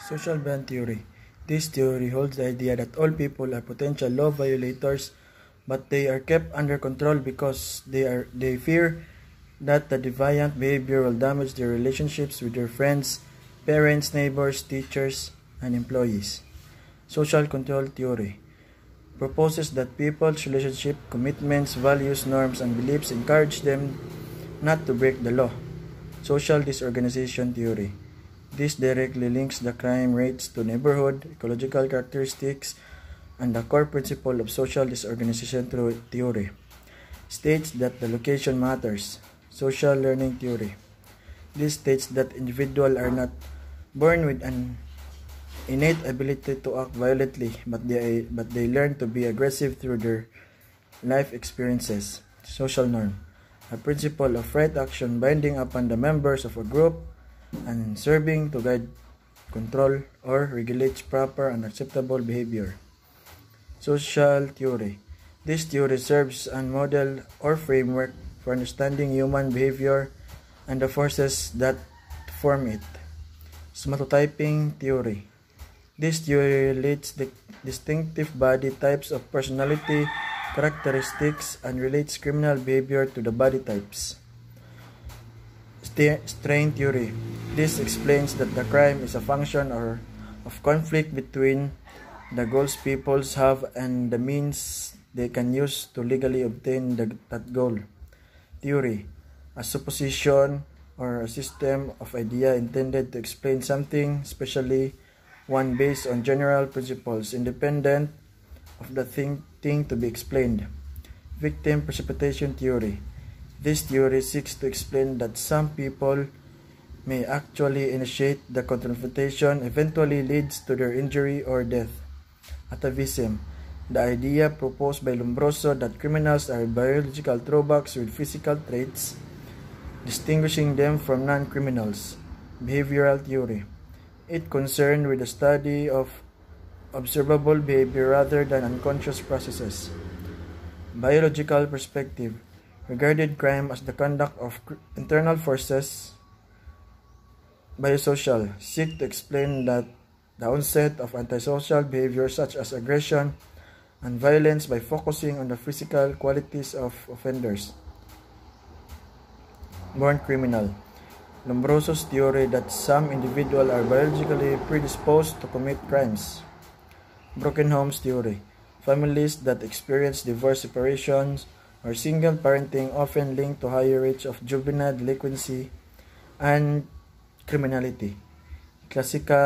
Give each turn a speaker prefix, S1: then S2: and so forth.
S1: Social band theory. This theory holds the idea that all people are potential law violators, but they are kept under control because they fear that the deviant behavior will damage their relationships with their friends, parents, neighbors, teachers, and employees. Social control theory proposes that people's relationship, commitments, values, norms, and beliefs encourage them not to break the law. Social disorganization theory. This directly links the crime rates to neighborhood, ecological characteristics, and the core principle of social disorganization theory. States that the location matters. Social learning theory. This states that individuals are not born with an innate ability to act violently, but they learn to be aggressive through their life experiences. Social norm. A principle of right action binding upon the members of a group and serving to guide, control, or regulate proper and acceptable behavior. Social theory. This theory serves as a model or framework for understanding human behavior and the forces that form it. Somatotyping theory. This theory relates the distinctive body types of personality characteristics and relates criminal behavior to the body types. Strain theory. This explains that the crime is a function of conflict between the goals people have and the means they can use to legally obtain that goal. Theory. A supposition or a system of idea intended to explain something, especially one based on general principles independent of the thing to be explained. Victim precipitation theory. This theory seeks to explain that some people may actually initiate the confrontation, eventually leads to their injury or death. Atavism. The idea proposed by Lombroso that criminals are biological throwbacks with physical traits, distinguishing them from non-criminals. Behavioral theory. It concerned with the study of observable behavior rather than unconscious processes. Biological perspective regarded crime as the conduct of internal forces. Biosocial seek to explain that the onset of antisocial behavior such as aggression and violence by focusing on the physical qualities of offenders. Born criminal. Lombroso's theory that some individuals are biologically predisposed to commit crimes. Broken homes theory. Families that experience divorce, separations, or single parenting often linked to higher rates of juvenile delinquency and criminality. Classical